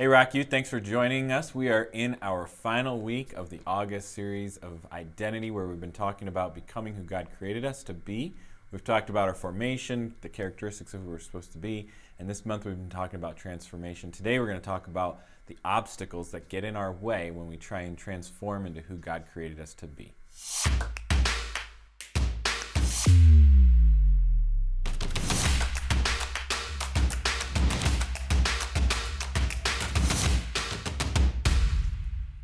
Hey, Rock Youth, thanks for joining us. We are in our final week of the August series of Identity, where we've been talking about becoming who God created us to be. We've talked about our formation, the characteristics of who we're supposed to be, and this month we've been talking about transformation. Today we're going to talk about the obstacles that get in our way when we try and transform into who God created us to be.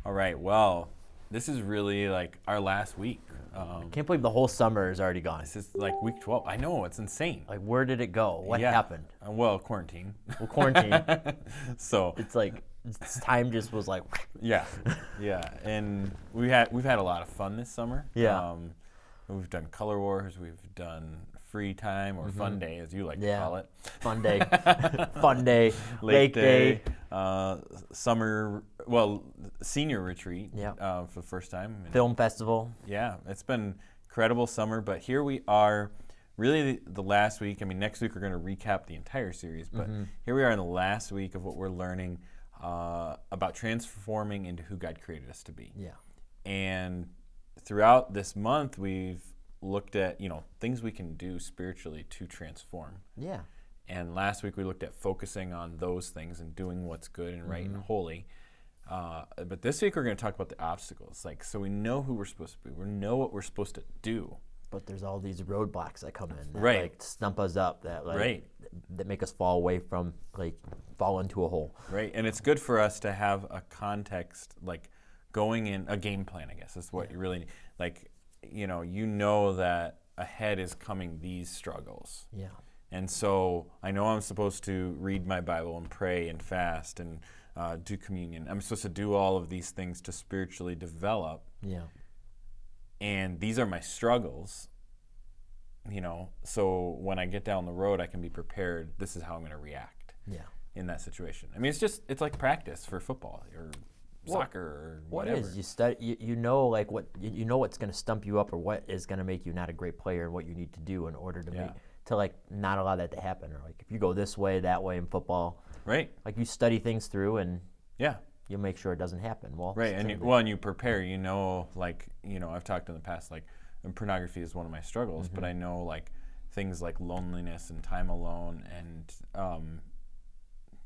All right, well, this is really like our last week. I can't believe the whole summer is already gone. This is like week 12. I know, it's insane. Like, where did it go? What happened? Well, quarantine. Well, quarantine. So It's like time just was like. yeah, and we've had a lot of fun this summer. Yeah. We've done color wars. We've done free time or fun day, as you like to call it. Fun day, fun day, lake day. Summer, senior retreat. Yeah. For the first time. And Film festival. yeah, it's been incredible summer, but here we are, really the last week. I mean, next week we're going to recap the entire series, but here we are in the last week of what we're learning about transforming into who God created us to be. Yeah. And throughout this month, we've looked at, things we can do spiritually to transform. Yeah. And last week we looked at focusing on those things and doing what's good and right and holy. But this week we're going to talk about the obstacles. So we know who we're supposed to be. We know what we're supposed to do. But there's all these roadblocks that come in that Right. stump us up, that Right. that make us fall away from, fall into a hole. Right. And it's good for us to have a context, going in, a game plan, I guess, is what you really need. You know that ahead is coming these struggles. Yeah. And so I know I'm supposed to read my Bible and pray and fast and do communion. I'm supposed to do all of these things to spiritually develop. Yeah. And these are my struggles, so when I get down the road, I can be prepared. This is how I'm going to react in that situation. I mean, it's like practice for football or soccer or whatever. What is you study? You know, what's going to stump you up, or what is going to make you not a great player, and what you need to do in order to not allow that to happen, or if you go this way, that way in football, right? You study things through, and you'll make sure it doesn't happen. Well, right, and you prepare. I've talked in the past, and pornography is one of my struggles, but I know things like loneliness and time alone and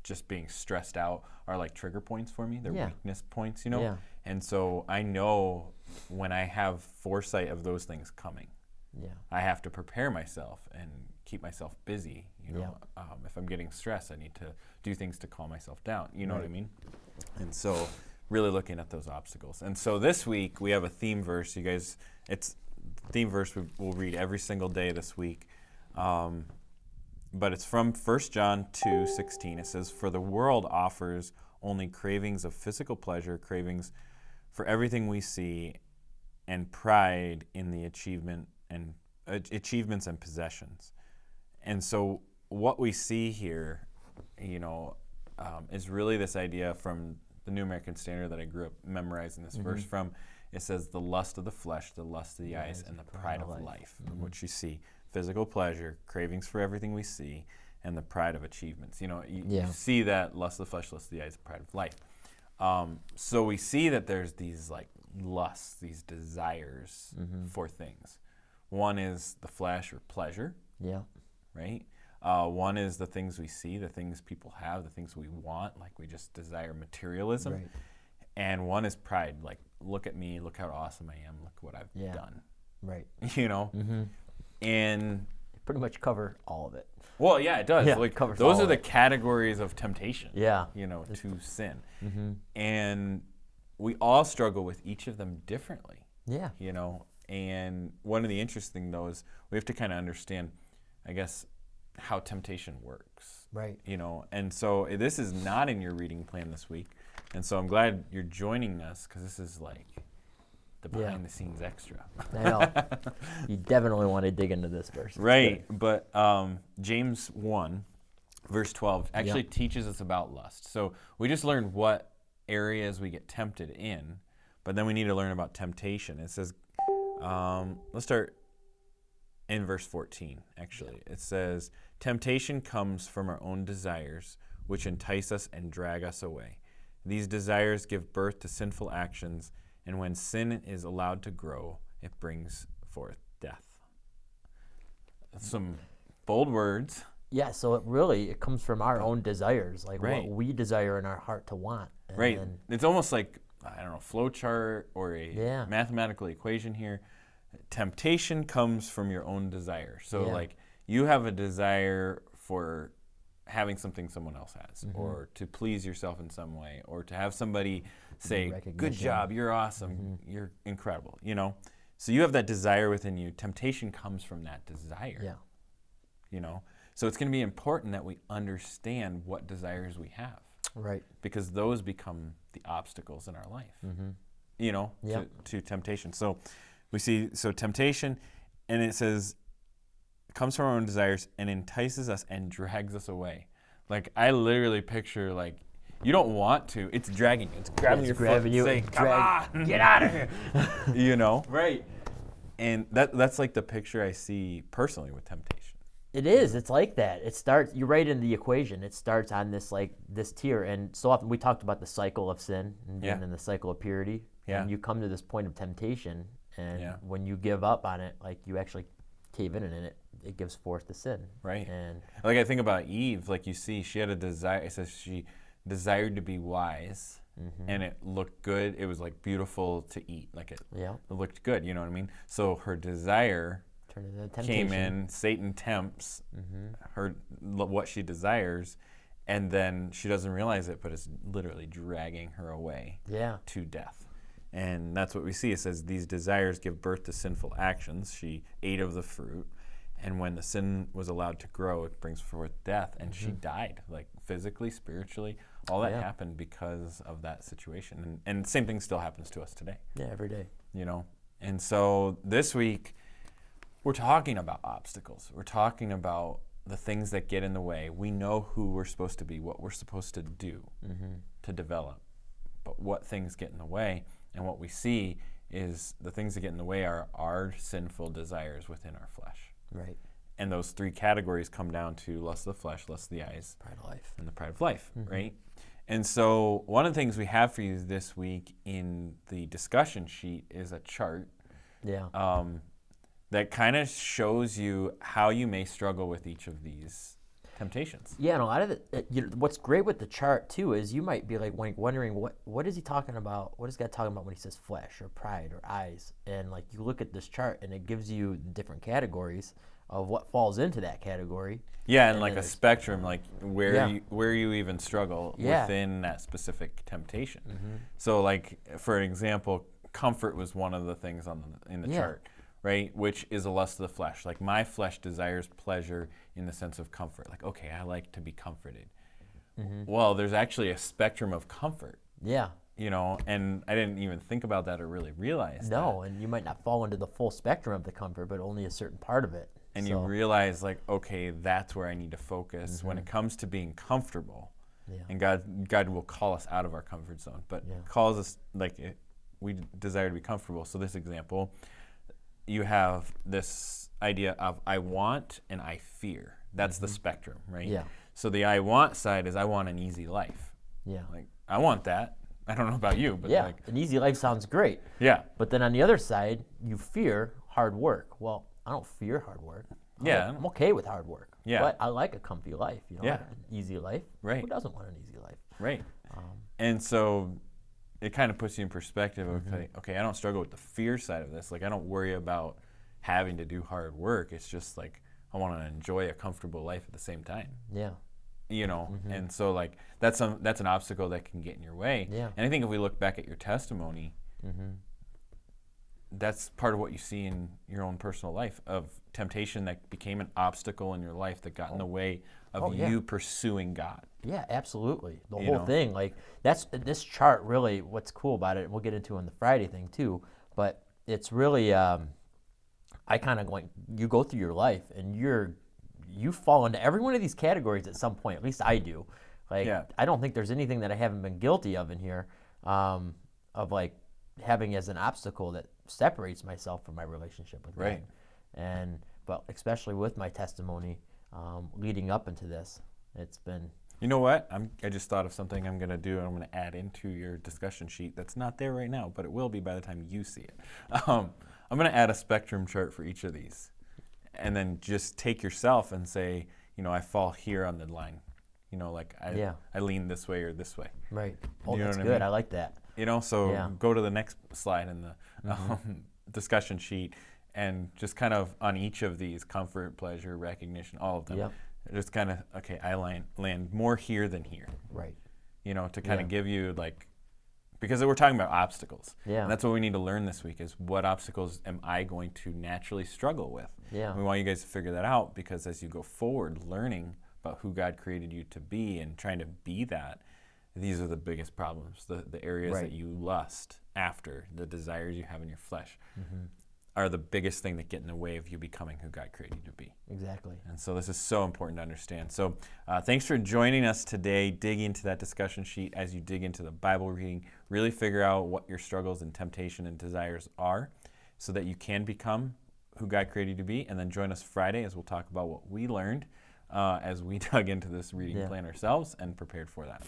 just being stressed out are trigger points for me. They're weakness points, Yeah. And so I know when I have foresight of those things coming, I have to prepare myself and keep myself busy. If I'm getting stressed, I need to do things to calm myself down. You know what I mean? And so really looking at those obstacles. And so this week we have a theme verse. You guys, it's theme verse we'll read every single day this week. But it's from 1 John 2:16. It says, "For the world offers only cravings of physical pleasure, cravings for everything we see, and pride in the achievements and possessions." And so what we see here, is really this idea from the New American Standard that I grew up memorizing this verse from. It says, "The lust of the flesh, the lust of the eyes, and the pride of life," which you see. Physical pleasure, cravings for everything we see, and the pride of achievements. You see that lust of the flesh, lust of the eyes, pride of life. So we see that there's these lusts, these desires for things. One is the flesh or pleasure. Yeah. Right? One is the things we see, the things people have, the things we want, we just desire materialism. Right. And one is pride, look at me, look how awesome I am, look what I've done. Right. And pretty much cover all of it. Well, yeah, it does. Yeah, it covers those all are of the it. categories of temptation. Yeah. To sin. And we all struggle with each of them differently. Yeah. And one of the interesting though is we have to kind of understand, I guess, how temptation works. Right. And so this is not in your reading plan this week. And so I'm glad you're joining us, because this is the behind the scenes extra. I know. You definitely want to dig into this verse. Right. But James 1, verse 12 actually teaches us about lust. So we just learned what areas we get tempted in, but then we need to learn about temptation. It says, let's start in verse 14, actually. It says, "Temptation comes from our own desires, which entice us and drag us away. These desires give birth to sinful actions, and when sin is allowed to grow, it brings forth death. Some bold words. Yeah, so it comes from our own desires, like Right. what we desire in our heart to want. And Right. then- It's almost like, I don't know, flow chart or a Yeah. mathematical equation here. Temptation comes from your own desire. So Yeah. like you have a desire for having something someone else has, Mm-hmm. or to please yourself in some way, or to have somebody say, good Recognition. job, you're awesome, Mm-hmm. you're incredible, you know? So you have that desire within you. Temptation comes from that desire, Yeah. you know? So it's going to be important that we understand what desires we have, Right. because those become the obstacles in our life, Mm-hmm. you know, Yeah. to temptation. So we see, temptation, and it says, comes from our own desires and entices us and drags us away. Like, I literally picture, like, you don't want to. It's dragging you. It's grabbing your foot and saying, come on, get out of here. You know? Right. And that's like the picture I see personally with temptation. It is. It's like that. It starts. You're right in the equation. It starts on this tier, and so often we talked about the cycle of sin and being Yeah. in the cycle of purity. Yeah. And you come to this point of temptation, and Yeah. when you give up on it, like you actually cave in it, it gives forth the sin. Right. And Like, I think about Eve. Like, you see, she had a desire. It says she desired to be wise, and it looked good. It was, like, beautiful to eat. Like, it looked good. You know what I mean? So her desire turn into temptation. came in. Satan tempts her, what she desires, and then she doesn't realize it, but it's literally dragging her away Yeah. to death. And that's what we see. It says these desires give birth to sinful actions. She ate of the fruit, and when the sin was allowed to grow, it brings forth death, and she died, like physically, spiritually. All that happened because of that situation. And the same thing still happens to us today. Yeah. Every day. You know? And so this week, we're talking about obstacles. We're talking about the things that get in the way. We know who we're supposed to be, what we're supposed to do to develop. But what things get in the way, and what we see is the things that get in the way are our sinful desires within our flesh. Right. And those three categories come down to lust of the flesh, lust of the eyes, Pride of life. and the pride of life, right? And so one of the things we have for you this week in the discussion sheet is a chart Yeah. that kind of shows you how you may struggle with each of these temptations. Yeah, and a lot of what's great with the chart too is you might be like wondering what is he talking about? What is God talking about when he says flesh or pride or eyes? And like you look at this chart and it gives you different categories of what falls into that category. Yeah, and like a spectrum, like where Yeah. you even struggle Yeah. within that specific temptation. So, like for example, comfort was one of the things in the Yeah. chart, right? Which is a lust of the flesh. Like my flesh desires pleasure in the sense of comfort. Like, okay, I like to be comforted. Well, there's actually a spectrum of comfort, Yeah. you know, and I didn't even think about that or really realize that. No, and you might not fall into the full spectrum of the comfort, but only a certain part of it. And you realize, like, okay, that's where I need to focus when it comes to being comfortable. Yeah. And God will call us out of our comfort zone, but Yeah. calls us, like, we desire to be comfortable. So this example, you have this idea of I want and I fear. That's the spectrum, right? Yeah. So the I want side is I want an easy life. Yeah. Like, I want that. I don't know about you, but Yeah. like, An easy life sounds great. yeah. But then on the other side, you fear hard work. Well, I don't fear hard work. I'm okay with hard work. Yeah. But I like a comfy life, you know, Yeah. an easy life. Right. Who doesn't want an easy life? Right. And so it kind of puts you in perspective of, okay, I don't struggle with the fear side of this. Like, I don't worry about having to do hard work. It's just like I want to enjoy a comfortable life at the same time. Yeah. You know, and so like that's an obstacle that can get in your way. Yeah. And I think if we look back at your testimony, that's part of what you see in your own personal life of temptation that became an obstacle in your life that got in the way of you pursuing God. Yeah, absolutely. The You whole know? thing, like that's this chart. Really, what's cool about it, and we'll get into on the Friday thing too. But it's really, I kind of going. You go through your life, and you fall into every one of these categories at some point. At least I do. Like, I don't think there's anything that I haven't been guilty of in here, of like having as an obstacle that separates myself from my relationship with God. But especially with my testimony, leading up into this, it's been You know what? I just thought of something I'm going to do, and I'm going to add into your discussion sheet that's not there right now, but it will be by the time you see it. I'm going to add a spectrum chart for each of these, and then just take yourself and say, I fall here on the line. Like I lean this way or this way. Right. Oh, You know that's what I good. mean? I like that. So go to the next slide in the discussion sheet, and just kind of on each of these, comfort, pleasure, recognition, all of them, Yep. just kind of, okay, I land more here than here. Right. To kind of give you because we're talking about obstacles. Yeah. And that's what we need to learn this week is what obstacles am I going to naturally struggle with? Yeah. We want you guys to figure that out, because as you go forward learning about who God created you to be and trying to be that, these are the biggest problems. The areas that you lust after, the desires you have in your flesh, are the biggest thing that get in the way of you becoming who God created you to be. Exactly. And so this is so important to understand. So thanks for joining us today. Dig into that discussion sheet as you dig into the Bible reading. Really figure out what your struggles and temptation and desires are so that you can become who God created you to be. And then join us Friday as we'll talk about what we learned as we dug into this reading plan ourselves and prepared for that.